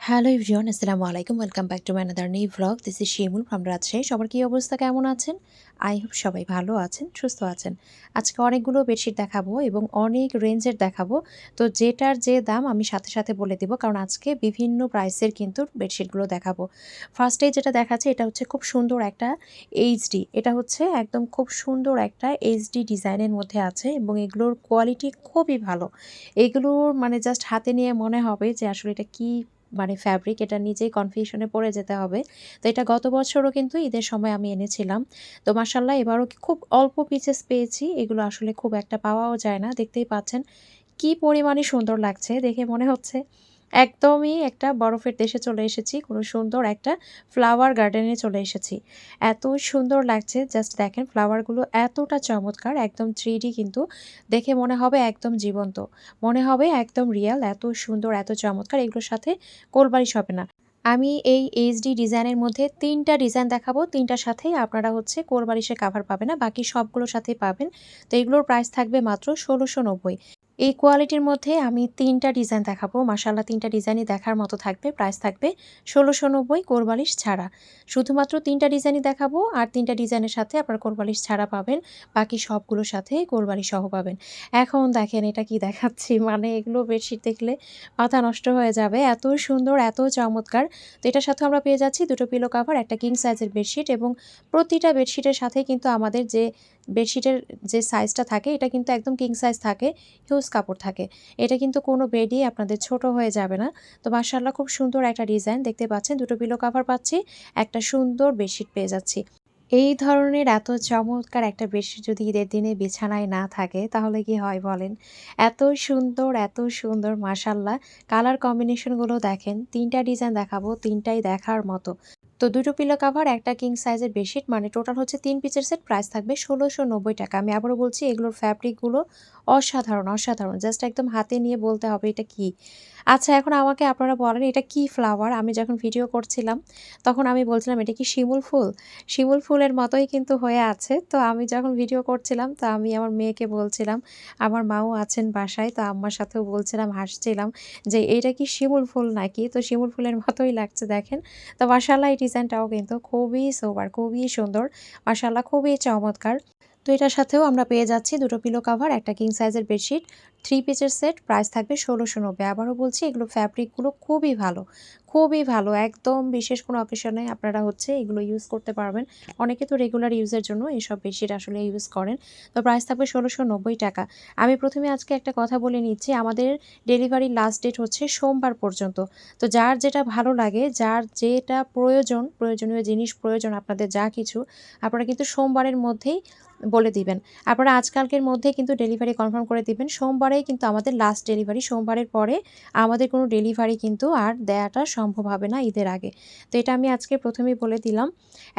Hello everyone, আসসালামু আলাইকুম। Welcome back to my another new vlog. This is Shimul from Rajshahi. সবার কী অবস্থা, কেমন আছেন? আই হোপ সবাই ভালো আছেন, সুস্থ আছেন। আজকে অনেকগুলো বেডশিট দেখাবো এবং অনেক রেঞ্জের দেখাবো। তো যেটার যে দাম আমি সাথে সাথে বলে দিব, কারণ আজকে বিভিন্ন প্রাইসের কিন্তু বেডশিটগুলো দেখাবো। ফার্স্টেই যেটা দেখাচ্ছে এটা হচ্ছে খুব সুন্দর একটা এইচডি। এটা হচ্ছে একদম খুব সুন্দর একটা এইচডি ডিজাইনের মধ্যে আছে এবং এগুলোর কোয়ালিটি খুবই ভালো। এগুলোর মানে জাস্ট হাতে নিয়ে মনে হবে যে আসলে এটা কী ফ্যাব্রিক, এটা নিজেই কনফিউশনে পড়ে যেতে হবে। তো এটা গত বছরও কিন্তু ঈদের সময় আমি এনেছিলাম। তো মাশাআল্লাহ এবারও খুব অল্প পিসেস পেয়েছি। এগুলো আসলে খুব একটা পাওয়াও যায় না। দেখতেই পাচ্ছেন কি পরিমাণে সুন্দর লাগছে। দেখে মনে হচ্ছে একদমই একটা বরফের দেশে চলে এসেছি। কোনো সুন্দর একটা ফ্লাওয়ার গার্ডেনে চলে এসেছি। এত সুন্দর লাগছে, জাস্ট দেখেন ফ্লাওয়ারগুলো এতটা চমৎকার, একদম 3D কিন্তু দেখে মনে হবে একদম জীবন্ত। মনে হবে একদম রিয়াল, এত সুন্দর, এত চমৎকার। এগুলোর সাথে কোলবালিশ হবে না। আমি এই এইচডি ডিজাইনের মধ্যে ৩ টা ডিজাইন দেখাবো। ৩ টার সাথেই আপনারা হচ্ছে কোলবালিশের কাভার পাবেন না। বাকি সবগুলোর সাথেই পাবেন। তো এগুলোর প্রাইস থাকবে মাত্র ১৬৯০। এই কোয়ালিটির মধ্যে আমি ৩ টা ডিজাইন দেখাবো। মাশাআল্লাহ ৩ টা ডিজাইনই দেখার মতো থাকবে। প্রাইস থাকবে ১৬৯০ কোলবালিশ ছাড়া। শুধুমাত্র ৩ টা ডিজাইনই দেখাবো আর ৩ টা ডিজাইনের সাথে আপনারা কোলবালিশ ছাড়া পাবেন। বাকি সবগুলোর সাথে কোলবালিশ সহ পাবেন। এখন দেখেন এটা কি দেখাচ্ছি, মানে এগুলো বেডশিট দেখলে মাথা নষ্ট হয়ে যাবে। এত সুন্দর, এত চমৎকার। তো এটার সাথে আমরা পেয়ে যাচ্ছি ২ টো পিলো কভার, একটা কিং সাইজের বেডশিট এবং প্রতিটা বেডশিটের সাথেই কিন্তু আমাদের যে বেডশিটের যে সাইজটা থাকে এটা কিন্তু একদম কিং সাইজ থাকে, হিউজ কাপড় থাকে। এটা কিন্তু কোনো বেডই আপনাদের ছোট হয়ে যাবে না। তো মাশাআল্লাহ খুব সুন্দর একটা ডিজাইন দেখতে পাচ্ছেন। ২ টো পিলো কভার পাচ্ছি, একটা সুন্দর বেডশিট পেয়ে যাচ্ছি। এই ধরনের এত চমৎকার একটা বেডশিট যদি ঈদের দিনে বিছানায় না থাকে তাহলে কি হয় বলেন? এত সুন্দর, এত সুন্দর মাশাআল্লাহ। কালার কম্বিনেশনগুলো দেখেন। ৩ টা ডিজাইন দেখাবো, ৩ টাই দেখার মতো। তো ২ টো পিলো কভার, একটা কিং সাইজের বেডশিট, মানে টোটাল হচ্ছে ৩ পিসের সেট। প্রাইস থাকবে ১৬৯০ টাকা। আমি আবারও বলছি এগুলোর ফ্যাব্রিকগুলো অসাধারণ, অসাধারণ। জাস্ট একদম হাতে নিয়ে বলতে হবে এটা কি? আচ্ছা, এখন আমাকে আপনারা বলেন এটা কি ফ্লাওয়ার? আমি যখন ভিডিও করছিলাম তখন আমি বলছিলাম এটা কি শিমুল ফুল? শিমুল ফুলের মতোই কিন্তু হয়ে আছে। তো আমি যখন ভিডিও করছিলাম তো আমি আমার মেয়েকে বলছিলাম, আমার মাও আছেন বাসায়, তো আম্মার সাথেও বলছিলাম, হাসছিলাম যে এটা কি শিমুল ফুল নাকি? তো শিমুল ফুলের মতোই লাগছে দেখেন। তো মাশাআল্লাহ এই ডিজাইনটাও কিন্তু খুবই সোবার, খুবই সুন্দর। মাশাআল্লাহ খুবই চমৎকার। তো এটার সাথেও আমরা পেয়ে যাচ্ছি ২ টো পিলো কভার, একটা কিং সাইজের বেডশিট, ৩ পিসের সেট। প্রাইস থাকবে ১৬৯০। আবারও বলছি এগুলো ফ্যাব্রিকগুলো খুবই ভালো, খুবই ভালো। একদম বিশেষ কোনো অকেশনে আপনারা হচ্ছে এগুলো ইউজ করতে পারবেন। অনেকে তো রেগুলার ইউজের জন্য এসব বেডশিট আসলে ইউজ করেন। তো প্রাইস থাকবে ১৬৯০ টাকা। আমি প্রথমে আজকে একটা কথা বলে নিচ্ছি, আমাদের ডেলিভারির লাস্ট ডেট হচ্ছে সোমবার পর্যন্ত। তো যার যেটা ভালো লাগে, যার যেটা প্রয়োজন, প্রয়োজনীয় জিনিস প্রয়োজন আপনাদের যা কিছু, আপনারা কিন্তু সোমবারের মধ্যেই বলে দিবেন। আপনারা আজকালকের মধ্যে কিন্তু ডেলিভারি কনফার্ম করে দিবেন। সোমবারেই কিন্তু আমাদের লাস্ট ডেলিভারি। সোমবারের পরে আমাদের কোনো ডেলিভারি কিন্তু আর দেয়াটা সম্ভব হবে না ঈদের আগে। তো এটা আমি আজকে প্রথমেই বলে দিলাম।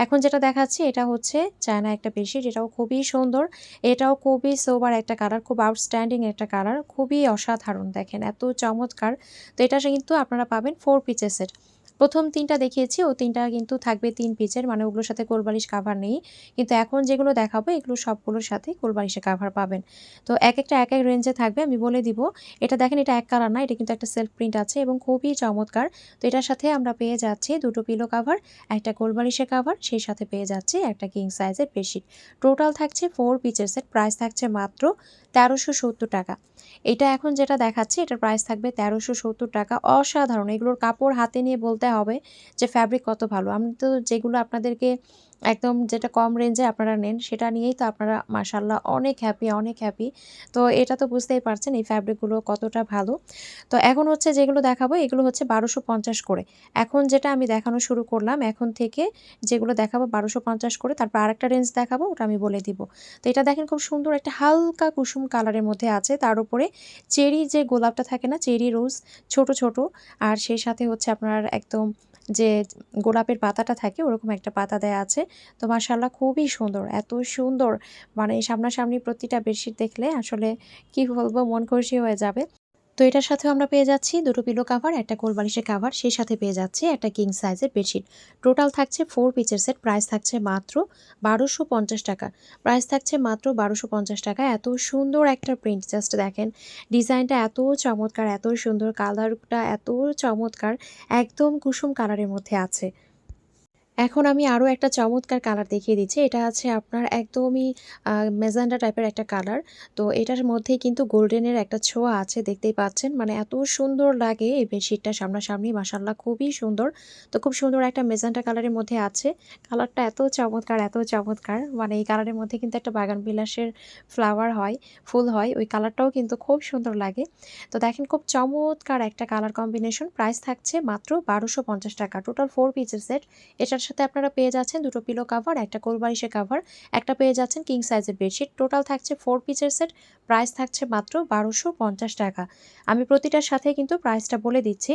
এখন যেটা দেখাচ্ছি এটা হচ্ছে চায়না একটা বেডশিট। এটাও খুবই সুন্দর। এটাও খুবই সোবার একটা কালার, খুব আউটস্ট্যান্ডিং একটা কালার। খুবই অসাধারণ দেখেন, এত চমৎকার। তো এটা কিন্তু আপনারা পাবেন 4 পিসের সেট। প্রথম ৩ টা দেখিয়েছি ও ৩ টা কিন্তু থাকবে ৩ পিসের, মানে ওগুলোর সাথে কোলবালিশ কাভার নেই। কিন্তু এখন যেগুলো দেখাবো এগুলো সবগুলোর সাথেই কোলবালিশের কাভার পাবেন। তো একেকটা এক এক রেঞ্জে থাকবে, আমি বলে দিব। এটা দেখেন, এটা এক কালার না, এটা কিন্তু একটা সেলফ প্রিন্ট আছে এবং খুবই চমৎকার। তো এটার সাথে আমরা পেয়ে যাচ্ছি ২ টো পিলো কাভার, একটা কোলবালিশের কাভার, সেই সাথে পেয়ে যাচ্ছি একটা কিং সাইজের বেডশিট। টোটাল থাকছে 4 পিসের সেট। প্রাইস থাকছে মাত্র ১৩৭০ টাকা। এটা এখন যেটা দেখাচ্ছি এটার প্রাইস থাকবে ১৩৭০ টাকা। অসাধারণ! এগুলোর কাপড় হাতে নিয়ে বলতে হবে যে ফ্যাব্রিক কত ভালো। আমি তো যেগুলো আপনাদেরকে একদম যেটা কম রেঞ্জে আপনারা নেন সেটা নিয়েই তো আপনারা মাশাআল্লাহ অনেক হ্যাপি, অনেক হ্যাপি। তো এটা তো বুঝতেই পারছেন এই ফ্যাব্রিকগুলো কতটা ভালো। তো এখন হচ্ছে যেগুলো দেখাবো এগুলো হচ্ছে ১২৫০ করে। এখন যেটা আমি দেখানো শুরু করলাম, এখন থেকে যেগুলো দেখাবো ১২৫০ করে। তারপর আরেকটা রেঞ্জ দেখাবো, ওটা আমি বলে দিব। তো এটা দেখেন খুব সুন্দর একটা হালকা কুসুম কালারের মধ্যে আছে। তার উপরে চেরি যে গোলাপটা থাকে না, চেরি রোজ ছোট, ছোট, আর সেই সাথে হচ্ছে আপনার একদম যে গোলাপের পাতাটা থাকে ওরকম একটা পাতা দেয়া আছে। তো মাশাআল্লাহ খুবই সুন্দর, এত সুন্দর, মানে সামনাসামনি প্রতিটা বেডশিট দেখলে আসলে কি বলবো, মন খুশি হয়ে যাবে। তো এটার সাথেও আমরা পেয়ে যাচ্ছি দুটো পিলো কাভার, একটা কোল বালিশের কাভার, সেই সাথে পেয়ে যাচ্ছি একটা কিং সাইজের বেডশিট। টোটাল থাকছে 4 পিসের সেট। প্রাইস থাকছে মাত্র ১২৫০ টাকা। প্রাইস থাকছে মাত্র ১২৫০ টাকা। এত সুন্দর একটা প্রিন্ট, জাস্ট দেখেন ডিজাইনটা এত চমৎকার, এত সুন্দর, কালারটা এত চমৎকার, একদম কুসুম কালারের মধ্যে আছে। এখন আমি আরও একটা চমৎকার কালার দেখিয়ে দিচ্ছি। এটা আছে আপনার একদমই ম্যাজেন্টা টাইপের একটা কালার। তো এটার মধ্যেই কিন্তু গোল্ডেনের একটা ছোঁয়া আছে, দেখতেই পাচ্ছেন। মানে এত সুন্দর লাগে এই বেডশিটটা সামনাসামনি, মাশাআল্লাহ খুবই সুন্দর। তো খুব সুন্দর একটা ম্যাজেন্টা কালারের মধ্যে আছে। কালারটা এত চমৎকার, এত চমৎকার। মানে এই কালারের মধ্যে কিন্তু একটা বাগান বিলাসের ফ্লাওয়ার হয়, ফুল হয়। ওই কালারটাও কিন্তু খুব সুন্দর লাগে। তো দেখেন খুব চমৎকার একটা কালার কম্বিনেশন। প্রাইস থাকছে মাত্র ১২৫০ টাকা। টোটাল 4 পিসের সেট। এটার সাথে আপনারা পেয়ে যাচ্ছেন দুটো পিলো কাভার, একটা কোল বালিশের কাভার, একটা পেয়ে যাচ্ছেন কিং সাইজের বেডশিট। টোটাল থাকছে 4 পিসের সেট। প্রাইস থাকছে মাত্র ১২৫০ টাকা। আমি প্রতিটার সাথে কিন্তু প্রাইসটা বলে দিচ্ছি।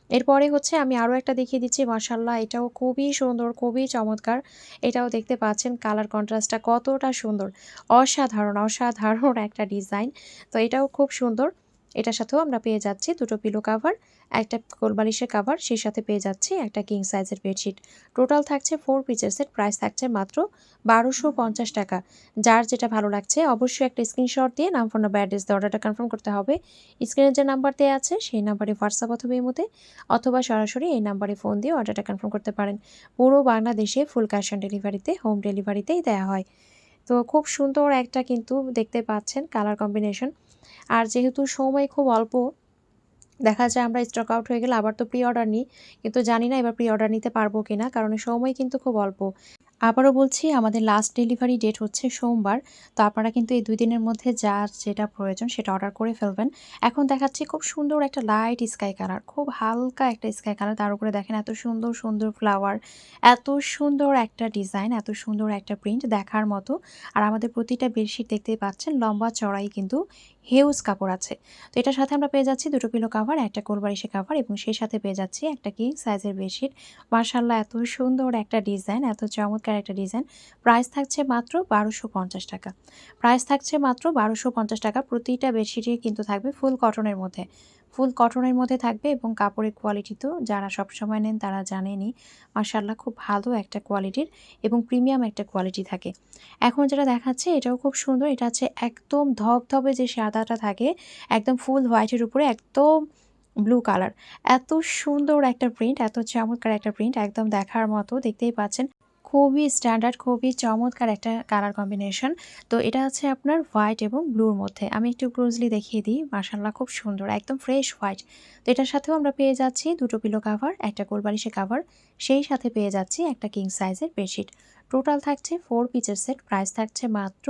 এরপরে হচ্ছে আমি আরও একটা দেখিয়ে দিচ্ছি, মাশাআল্লাহ এটাও খুবই সুন্দর, খুবই চমৎকার। এটাও দেখতে পাচ্ছেন কালার কন্ট্রাস্টটা কতটা সুন্দর। অসাধারণ, অসাধারণ একটা ডিজাইন। তো এটাও খুব সুন্দর। এটার সাথেও আমরা পেয়ে যাচ্ছি দুটো পিলো কাভার, একটা কোল বালিশের কাভার, সেই সাথে পেয়ে যাচ্ছি একটা কিং সাইজের বেডশিট। টোটাল থাকছে 4 পিসের সেট। প্রাইস থাকছে মাত্র ১২৫০ টাকা। যার যেটা ভালো লাগছে অবশ্যই একটা স্ক্রিনশট দিয়ে নাম, ফোন নাম্বার, অ্যাড্রেস দিয়ে অর্ডারটা কনফার্ম করতে হবে। স্ক্রিনে যে নাম্বার দেওয়া আছে সেই নাম্বারে হোয়াটসঅ্যাপ অথবা ইমোতে অথবা সরাসরি এই নাম্বারে ফোন দিয়ে অর্ডারটা কনফার্ম করতে পারেন। পুরো বাংলাদেশে ফুল ক্যাশ অন ডেলিভারিতে, হোম ডেলিভারিতেই দেওয়া হয়। তো খুব সুন্দর একটা কিন্তু দেখতে পাচ্ছেন কালার কম্বিনেশন। আর যেহেতু সময় খুব অল্প, দেখা যায় আমরা স্টক আউট হয়ে গেলে আবার তো প্রি অর্ডার নিই। কিন্তু জানি না এবার প্রি অর্ডার নিতে পারবো কিনা, কারণ সময় কিন্তু খুব অল্প। আবারও বলছি, আমাদের লাস্ট ডেলিভারি ডেট হচ্ছে সোমবার। তো আপনারা কিন্তু এই ২ দিনের মধ্যে যার যেটা প্রয়োজন সেটা অর্ডার করে ফেলবেন। এখন দেখাচ্ছি খুব সুন্দর একটা লাইট স্কাই কালার, খুব হালকা একটা স্কাই কালার। তার উপরে দেখেন এত সুন্দর, সুন্দর ফ্লাওয়ার, এত সুন্দর একটা ডিজাইন, এত সুন্দর একটা প্রিন্ট দেখার মতো। আর আমাদের প্রতিটা বেডশিট দেখতেই পাচ্ছেন লম্বা চড়াই কিন্তু হিউজ কাপড় আছে। তো এটার সাথে আমরা পেয়ে যাচ্ছি দুটো পিলো কাভার, একটা কোল বালিশের কাভার, এবং সেই সাথে পেয়ে যাচ্ছি একটা কিং সাইজের বেডশিট। মাশাআল্লাহ এত সুন্দর একটা ডিজাইন, এত চমৎকার একটা ডিজাইন। প্রাইস থাকছে মাত্র ১২৫০ টাকা। প্রাইস থাকছে মাত্র ১২৫০ টাকা। প্রতিটা বেডশিটই কিন্তু থাকবে ফুল কটনের মধ্যে। ফুল কটনের মধ্যে থাকবে এবং কাপড়ের কোয়ালিটি তো যারা সবসময় নেন তারা জানেনই। মাশাআল্লাহ খুব ভালো একটা কোয়ালিটির এবং প্রিমিয়াম একটা কোয়ালিটি থাকে। এখন যেটা দেখাচ্ছে এটাও খুব সুন্দর। এটা হচ্ছে একদম ধবধবে যে সাদাটা থাকে, একদম ফুল হোয়াইটের উপরে একদম ব্লু কালার। এত সুন্দর একটা প্রিন্ট, এত চমৎকার একটা প্রিন্ট, একদম দেখার মতো, দেখতেই পাচ্ছেন। খুবই স্ট্যান্ডার্ড, খুবই চমৎকার একটা কালার কম্বিনেশন। তো এটা হচ্ছে আপনার হোয়াইট এবং ব্লুর মধ্যে। আমি একটু ক্লোজলি দেখিয়ে দিই, মাশাআল্লাহ খুব সুন্দর, একদম ফ্রেশ হোয়াইট। তো এটার সাথেও আমরা পেয়ে যাচ্ছি দুটো পিলো কাভার, একটা কোল বালিশের কাভার, সেই সাথে পেয়ে যাচ্ছি একটা কিং সাইজের বেডশিট। টোটাল থাকছে 4 পিসের সেট। প্রাইস থাকছে মাত্র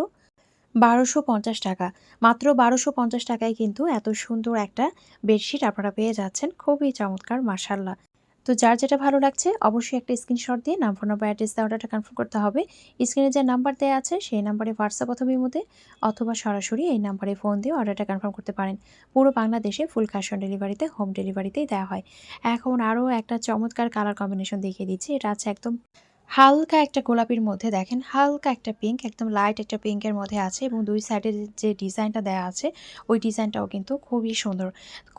১২৫০ টাকা। মাত্র ১২৫০ টাকায় কিন্তু এত সুন্দর একটা বেডশিট আপনারা পেয়ে যাচ্ছেন। খুবই চমৎকার, মাশাআল্লাহ। তো যার যেটা ভালো লাগছে অবশ্যই একটা স্ক্রিনশট দিয়ে নাম, ফোন নাম্বার, অ্যাড্রেস দিয়ে অর্ডারটা কনফার্ম করতে হবে। স্ক্রিনে যে নাম্বার দেওয়া আছে সেই নাম্বারে হোয়াটসঅ্যাপ অথবা ইমোতে অথবা সরাসরি এই নাম্বারে ফোন দিয়ে অর্ডারটা কনফার্ম করতে পারেন। পুরো বাংলাদেশে ফুল ক্যাশ অন ডেলিভারিতে, হোম ডেলিভারিতেই দেওয়া হয়। এখন আরও একটা চমৎকার কালার কম্বিনেশন দেখিয়ে দিচ্ছি। এটা আছে একদম হালকা একটা গোলাপির মধ্যে, দেখেন হালকা একটা পিঙ্ক, একদম লাইট একটা পিঙ্কের মধ্যে আছে, এবং দুই সাইডে যে ডিজাইনটা দেওয়া আছে ওই ডিজাইনটাও কিন্তু খুবই সুন্দর,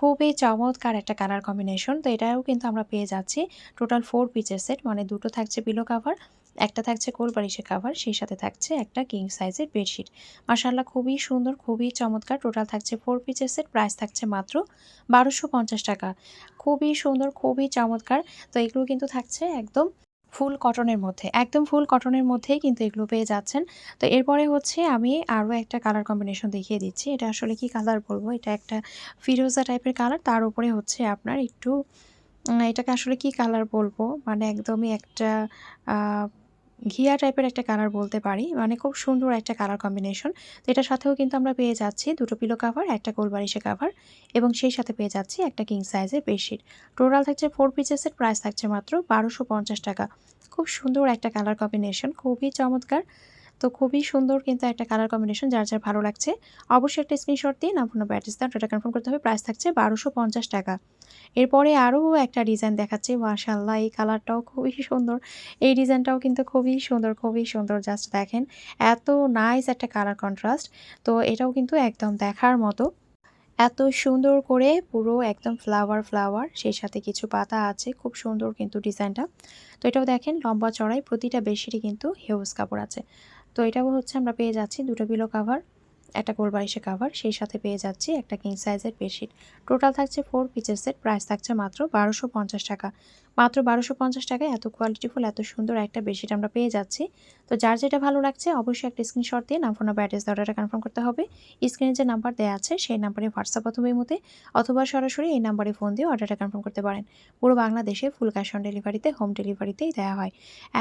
খুবই চমৎকার একটা কালার কম্বিনেশন। তো এটাও কিন্তু আমরা পেয়ে যাচ্ছি টোটাল 4 পিসের সেট। মানে দুটো থাকছে পিলো কাভার, একটা থাকছে কোল বালিশের কাভার, সেই সাথে থাকছে একটা কিং সাইজের বেডশিট। মাশাআল্লাহ খুবই সুন্দর, খুবই চমৎকার। টোটাল থাকছে 4 পিসের সেট। প্রাইস থাকছে মাত্র ১২৫০ টাকা। খুবই সুন্দর, খুবই চমৎকার। তো এগুলো কিন্তু থাকছে একদম ফুল কটনের মধ্যে, একদম ফুল কটনের মধ্যেই কিন্তু এগুলো পেয়ে যাচ্ছেন। তো এরপরে হচ্ছে আমি আরও একটা কালার কম্বিনেশন দেখিয়ে দিচ্ছি। এটা আসলে কি কালার বলবো, এটা একটা ফিরোজা টাইপের কালার, তার উপরে হচ্ছে আপনার একটু এটাকে আসলে কি কালার বলবো, মানে একদমই একটা আহ ঘিয়া টাইপের একটা কালার বলতে পারি। মানে খুব সুন্দর একটা কালার কম্বিনেশন। তো এটার সাথেও কিন্তু আমরা পেয়ে যাচ্ছি দুটো পিলো কাভার, একটা কোল বালিশের কাভার, এবং সেই সাথে পেয়ে যাচ্ছি একটা কিং সাইজের বেডশিট। টোটাল থাকছে 4 পিসের। প্রাইস থাকছে মাত্র ১২৫০ টাকা। খুব সুন্দর একটা কালার কম্বিনেশন, খুবই চমৎকার। তো খুবই সুন্দর কিন্তু একটা কালার কম্বিনেশন। যার যার ভালো লাগছে অবশ্যই একটা স্ক্রিনশট দিয়ে নাম, ফোন নাম্বার, অ্যাড্রেস দিয়ে অর্ডারটা কনফার্ম করতে হবে। প্রাইস থাকছে ১২৫০ টাকা। এরপরে আরও একটা ডিজাইন দেখাচ্ছি, মাশাআল্লাহ এই কালারটাও খুবই সুন্দর। এই ডিজাইনটাও কিন্তু খুবই সুন্দর, খুবই সুন্দর। জাস্ট দেখেন এত নাইস একটা কালার কন্ট্রাস্ট। তো এটাও কিন্তু একদম দেখার মতো। এত সুন্দর করে পুরো একদম ফ্লাওয়ার সেই সাথে কিছু পাতা আছে, খুব সুন্দর কিন্তু ডিজাইনটা। তো এটাও দেখেন লম্বা চড়াই, প্রতিটা বেডশিটে কিন্তু হিউজ কাপড় আছে। তো এটাও হচ্ছে আমরা পেয়ে যাচ্ছি দুটো পিলো কাভার, একটা গোল বালিশের কাভার, সেই সাথে পেয়ে যাচ্ছি একটা কিং সাইজের বেডশিট। টোটাল থাকছে 4 পিসের সেট, প্রাইস থাকছে মাত্র 1250 টাকা। মাত্র 1250 টাকায় এত কোয়ালিটিফুল এত সুন্দর একটা বেডশিট আমরা পেয়ে যাচ্ছি। তো যার যেটা ভালো লাগছে অবশ্যই একটা স্ক্রিনশট দিয়ে নাম, ফোন নাম্বার, অ্যাড্রেস দিয়ে অর্ডারটা কনফার্ম করতে হবে। স্ক্রিনে যে নাম্বার দেওয়া আছে সেই নাম্বারে হোয়াটসঅ্যাপ অথবা ইমোতে অথবা সরাসরি এই নাম্বারে ফোন দিয়ে অর্ডারটা কনফার্ম করতে পারেন। পুরো বাংলাদেশে ফুল ক্যাশ অন ডেলিভারিতে, হোম ডেলিভারিতেই দেওয়া হয়।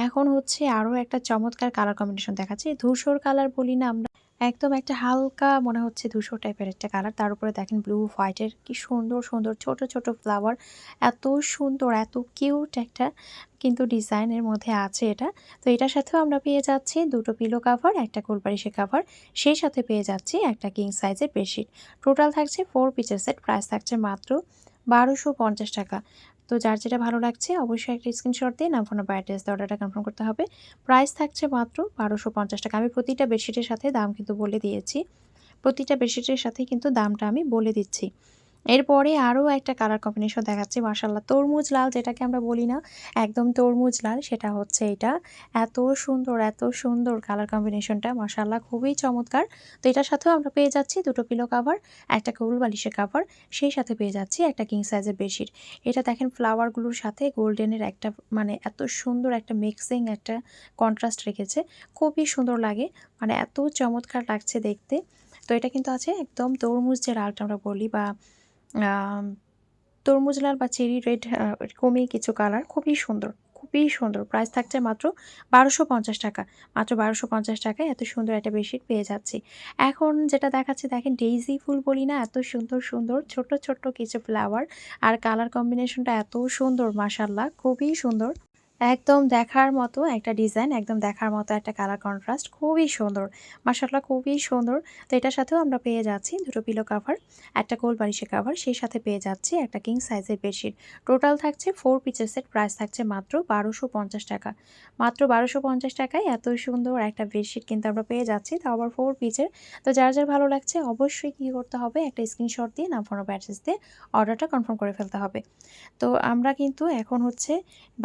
এখন হচ্ছে আরও একটা চমৎকার কালার কম্বিনেশন দেখাচ্ছি, ধূসর কালার বলি না আমরা, একদম একটা হালকা মনে হচ্ছে ধূসর টাইপের একটা কালার। তার উপরে দেখেন ব্লু হোয়াইটের কি সুন্দর সুন্দর ছোট ছোট ফ্লাওয়ার, এত সুন্দর এত কিউট একটা কিন্তু ডিজাইনের মধ্যে আছে এটা। তো এটার সাথেও আমরা পেয়ে যাচ্ছি দুটো পিলো কাভার, একটা কোলবালিশের কাভার, সেই সাথে পেয়ে যাচ্ছি একটা কিং সাইজের বেডশিট। টোটাল থাকছে 4 পিসের সেট, প্রাইস থাকছে মাত্র 1250 টাকা। তো যার যেটা ভালো লাগছে অবশ্যই একটা স্ক্রিনশট দিয়ে নাম, ফোন নাম্বার, অ্যাড্রেস দিয়ে অর্ডারটা কনফার্ম করতে হবে। প্রাইস থাকছে মাত্র 1250 টাকা। আমি প্রতিটা বেডশিটের সাথে দাম কিন্তু বলে দিয়েছি, প্রতিটা বেডশিটের সাথে কিন্তু দামটা আমি বলে দিচ্ছি। এরপরে আরও একটা কালার কম্বিনেশন দেখাচ্ছি, মাশাআল্লাহ তরমুজ লাল যেটাকে আমরা বলি না, একদম তরমুজ লাল, সেটা হচ্ছে এটা। এত সুন্দর কালার কম্বিনেশনটা, মাশাআল্লাহ খুবই চমৎকার। তো এটার সাথেও আমরা পেয়ে যাচ্ছি দুটো পিলো কাভার, একটা কোল বালিশের কাভার, সেই সাথে পেয়ে যাচ্ছি একটা কিং সাইজের বেডশিট। এটা দেখেন ফ্লাওয়ারগুলোর সাথে গোল্ডেনের একটা মানে এত সুন্দর একটা মিক্সিং একটা কন্ট্রাস্ট রেখেছে, খুবই সুন্দর লাগে, মানে এত চমৎকার লাগছে দেখতে। তো এটা কিন্তু আছে একদম তরমুজ যে লালটা আমরা বলি বা আম তরমুজ লাল বা চেরি রেড, এরকমই কিছু কালার, খুবই সুন্দর, খুবই সুন্দর। প্রাইস থাকছে মাত্র 1250 টাকা। মাত্র 1250 টাকায় এত সুন্দর একটা বেডশিট পেয়ে যাচ্ছি। এখন যেটা দেখাচ্ছি দেখেন ডেইজি ফুল বলি না, এত সুন্দর সুন্দর ছোট্ট ছোট্ট কিছু ফ্লাওয়ার, আর কালার কম্বিনেশনটা এত সুন্দর, মাশাআল্লাহ খুবই সুন্দর। একদম দেখার মতো একটা ডিজাইন, একদম দেখার মতো একটা কালার কন্ট্রাস্ট, খুবই সুন্দর, মাশাআল্লাহ খুবই সুন্দর। তো এটার সাথেও আমরা পেয়ে যাচ্ছি দুটো পিলো কাভার, একটা কোল বালিশের কাভার, সেই সাথে পেয়ে যাচ্ছি একটা কিং সাইজের বেডশিট। টোটাল থাকছে 4 পিসের সেট, প্রাইস থাকছে মাত্র 1250 টাকা। মাত্র 1250 টাকায় এত সুন্দর একটা বেডশিট কিন্তু আমরা পেয়ে যাচ্ছি, তাও আবার 4 পিসের। তো যার যার ভালো লাগছে অবশ্যই কী করতে হবে, একটা স্ক্রিনশট দিয়ে নাম, ফোন নাম্বার, অ্যাড্রেস দিয়ে অর্ডারটা কনফার্ম করে ফেলতে হবে। তো আমরা কিন্তু এখন হচ্ছে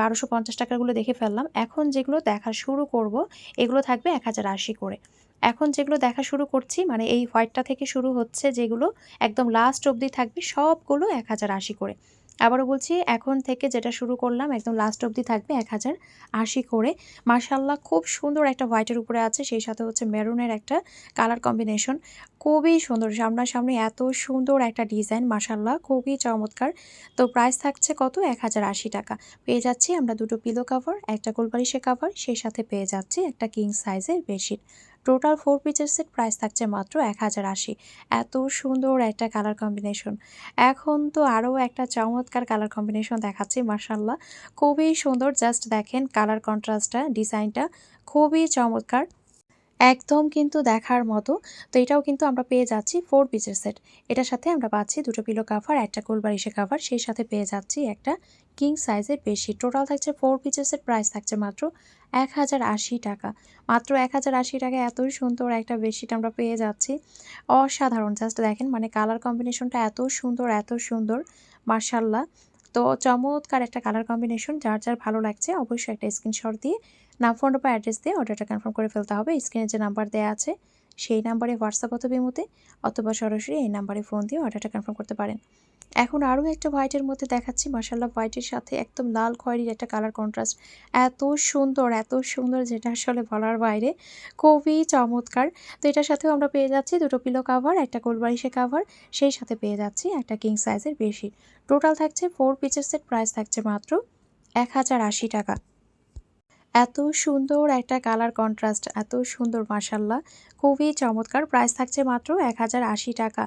1250 টাকারগুলো দেখে ফেললাম। এখন যেগুলো দেখা শুরু করব এগুলো থাকবে 1080 করে। এখন যেগুলো দেখা শুরু করছি মানে এই হোয়াইটটা থেকে শুরু হচ্ছে যেগুলো, একদম লাস্ট অবধি থাকবে সবগুলো 1080 করে। আবারও বলছি, এখন থেকে যেটা শুরু করলাম একদম লাস্ট অবধি থাকবে 1080 করে। মাশাআল্লাহ খুব সুন্দর একটা হোয়াইটের উপরে আছে, সেই সাথে হচ্ছে মেরুনের একটা কালার কম্বিনেশন, খুবই সুন্দর। সামনাসামনি এত সুন্দর একটা ডিজাইন, মাশাআল্লাহ খুবই চমৎকার। তো প্রাইস থাকছে কত, 1080 টাকা। পেয়ে যাচ্ছি আমরা দুটো পিলো কাভার, একটা কোলবালিশের কাভার, সেই সাথে পেয়ে যাচ্ছি একটা কিং সাইজের বেডশিট। টোটাল 4 পিসের সেট, প্রাইস থাকছে মাত্র 1080। এত সুন্দর একটা কালার কম্বিনেশন। এখন তো আরও একটা চমৎকার কালার কম্বিনেশন দেখাচ্ছি, মাশাআল্লাহ খুবই সুন্দর। জাস্ট দেখেন কালার কন্ট্রাস্টটা, ডিজাইনটা খুবই চমৎকার, একদম কিন্তু দেখার মতো। তো এটাও কিন্তু আমরা পেয়ে যাচ্ছি 4 পিসের সেট। এটার সাথে আমরা পাচ্ছি দুটো পিলো কাভার, একটা কোল বালিশের কাভার, সেই সাথে পেয়ে যাচ্ছি একটা কিং সাইজের বেডশিট। টোটাল থাকছে 4 পিসের সেট, প্রাইস থাকছে মাত্র 1080 টাকা। মাত্র 1080 টাকায় এত সুন্দর একটা বেডশিট আমরা পেয়ে যাচ্ছি, অসাধারণ। জাস্ট দেখেন মানে কালার কম্বিনেশনটা এত সুন্দর এত সুন্দর, মার্শাল্লাহ। তো চমৎকার একটা কালার কম্বিনেশন, যার যার ভালো লাগছে অবশ্যই একটা স্ক্রিনশট দিয়ে নাম, ফোন নাম্বার, অ্যাড্রেস দিয়ে অর্ডারটা কনফার্ম করে ফেলতে হবে। স্ক্রিনে যে নাম্বার দেওয়া আছে সেই নাম্বারে হোয়াটসঅ্যাপ অথবা ইমোতে অথবা সরাসরি এই নাম্বারে ফোন দিয়ে অর্ডারটা কনফার্ম করতে পারেন। এখন আরও একটা হোয়াইটের মধ্যে দেখাচ্ছি, মাশাআল্লাহ হোয়াইটের সাথে একদম লাল খয়েরির একটা কালার কন্ট্রাস্ট, এত সুন্দর যেটা আসলে বলার বাইরে, খুবই চমৎকার। তো এটার সাথেও আমরা পেয়ে যাচ্ছি দুটো পিলো কাভার, একটা কোলবালিশের কাভার, সেই সাথে পেয়ে যাচ্ছি একটা কিং সাইজের বেডশিট। টোটাল থাকছে 4 পিসের সেট, প্রাইস থাকছে মাত্র 1080 টাকা। এত সুন্দর একটা কালার কন্ট্রাস্ট, এত সুন্দর, মাশাআল্লাহ খুবই চমৎকার। প্রাইস থাকছে মাত্র 1080 টাকা।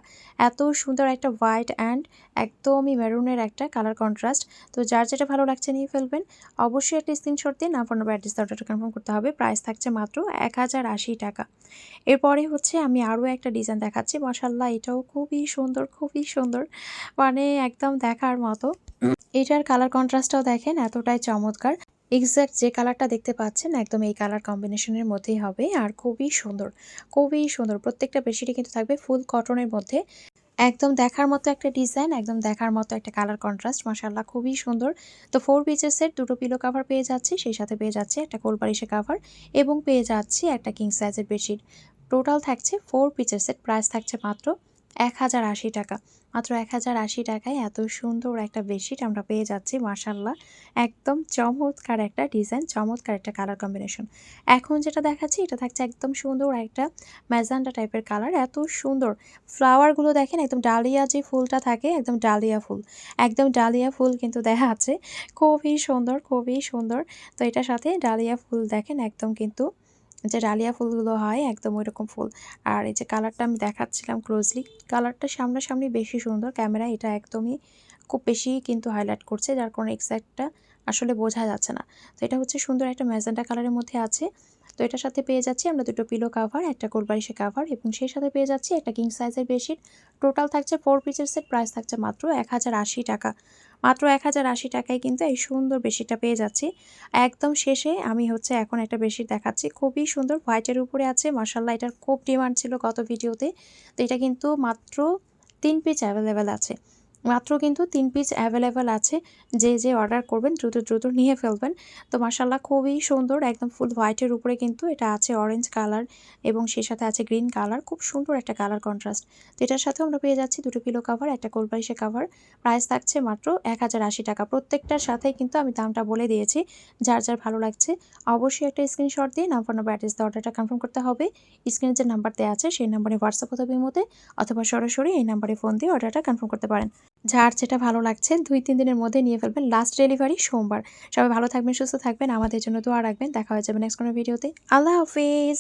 এত সুন্দর একটা হোয়াইট অ্যান্ড একদমই মেরুনের একটা কালার কন্ট্রাস্ট। তো যার যেটা ভালো লাগছে নিয়ে ফেলবেন। অবশ্যই একটা স্ক্রিনশট দিয়ে নাম, ফোন নাম্বার, অ্যাড্রেস অর্ডারটা কনফার্ম করতে হবে। প্রাইস থাকছে মাত্র 1080 টাকা। এরপরে হচ্ছে আমি আরও একটা ডিজাইন দেখাচ্ছি, মাশাআল্লাহ এটাও খুবই সুন্দর, খুবই সুন্দর, মানে একদম দেখার মতো। এটার কালার কন্ট্রাস্টটাও দেখেন এতটাই চমৎকার। এক্সাক্ট যে কালারটা দেখতে পাচ্ছেন একদম এই কালার কম্বিনেশনের মধ্যেই হবে, আর খুবই সুন্দর, খুবই সুন্দর। প্রত্যেকটা বেডশিটই কিন্তু থাকবে ফুল কটনের মধ্যে, একদম দেখার মতো একটা ডিজাইন, একদম দেখার মতো একটা কালার কন্ট্রাস্ট, মাশাআল্লাহ খুবই সুন্দর। তো 4 পিসের সেট, 2 টো পিলো কভার পেয়ে যাচ্ছি, সেই সাথে পেয়ে যাচ্ছি একটা কোল বালিশের কভার এবং পেয়ে যাচ্ছি একটা কিং সাইজের বেডশিট। টোটাল থাকছে 4 পিসের সেট, প্রাইস থাকছে মাত্র ৳১,০৮০। মাত্র ৳১,০৮০ টাকায় এত সুন্দর একটা বেডশিট আমরা পেয়ে যাচ্ছি, মাশাআল্লাহ। একদম চমৎকার একটা ডিজাইন, চমৎকার একটা কালার কম্বিনেশন। এখন যেটা দেখাচ্ছি এটা থাকছে একদম সুন্দর একটা ম্যাজেন্টা টাইপের কালার, এত সুন্দর। ফ্লাওয়ারগুলো দেখেন, একদম ডালিয়া যে ফুলটা থাকে, একদম ডালিয়া ফুল, একদম ডালিয়া ফুল কিন্তু দেখা আছে। খুবই সুন্দর, খুবই সুন্দর। তো এটার সাথে ডালিয়া ফুল দেখেন, একদম কিন্তু যে ডালিয়া ফুলগুলো হয় একদম ওইরকম ফুল। আর এই যে কালারটা আমি দেখাচ্ছিলাম ক্লোজলি, কালারটা সামনাসামনি বেশি সুন্দর, ক্যামেরায় এটা একদমই খুব বেশি কিন্তু হাইলাইট করছে, যার কারণে এক্সাক্টটা আসলে বোঝা যাচ্ছে না। তো এটা হচ্ছে সুন্দর একটা ম্যাজেন্টা কালারের মধ্যে আছে। তো এটার সাথে পেয়ে যাচ্ছি আমরা 2 টো পিলো কাভার, একটা কোলবালিশের কাভার এবং সেই সাথে পেয়ে যাচ্ছি একটা কিং সাইজের বেডশিট। টোটাল থাকছে 4 পিসের সেট, প্রাইস থাকছে মাত্র ৳১,০৮০। মাত্র ৳১,০৮০ টাকায় কিন্তু এই সুন্দর বেডশিটটা পেয়ে যাচ্ছি। একদম শেষে আমি হচ্ছে এখন একটা বেডশিট দেখাচ্ছি, খুবই সুন্দর, হোয়াইটের উপরে আছে, মাশাআল্লাহ এটার খুব ডিমান্ড ছিল গত ভিডিওতে। তো এটা কিন্তু মাত্র 3 পিস অ্যাভেলেবেল আছে। মাত্র কিন্তু 3 পিস অ্যাভেলেবেল আছে। যে অর্ডার করবেন দ্রুত, দ্রুত নিয়ে ফেলবেন। তো মাশাআল্লাহ খুবই সুন্দর, একদম ফুল হোয়াইটের উপরে কিন্তু এটা আছে অরেঞ্জ কালার এবং সেই সাথে আছে গ্রিন কালার। খুব সুন্দর একটা কালার কন্ট্রাস্ট। তো এটার সাথেও আমরা পেয়ে যাচ্ছি 2 টো পিলো কভার, একটা কোলবালিশের কভার। প্রাইস থাকছে মাত্র ৳১,০৮০। প্রত্যেকটার সাথেই কিন্তু আমি দামটা বলে দিয়েছি। যার, যার ভালো লাগছে অবশ্যই একটা স্ক্রিনশট দিয়ে নাম্বার, অ্যাড্রেস দিয়ে অর্ডারটা কনফার্ম করতে হবে। স্ক্রিনে যে নাম্বার দেয়া আছে সেই নাম্বারে হোয়াটসঅ্যাপ অথবা ইমোতে অথবা সরাসরি এই নাম্বারে ফোন দিয়ে অর্ডারটা কনফার্ম করতে পারেন। যার যেটা ভালো লাগছে 2-3 দিনের মধ্যে নিয়ে ফেলবেন। লাস্ট ডেলিভারি সোমবার। সবাই ভালো থাকবেন, সুস্থ থাকবেন। আমাদের জন্য দোয়া রাখবেন। দেখা হয়ে যাবে নেক্সট কোনো ভিডিওতে। আল্লাহ হাফেজ।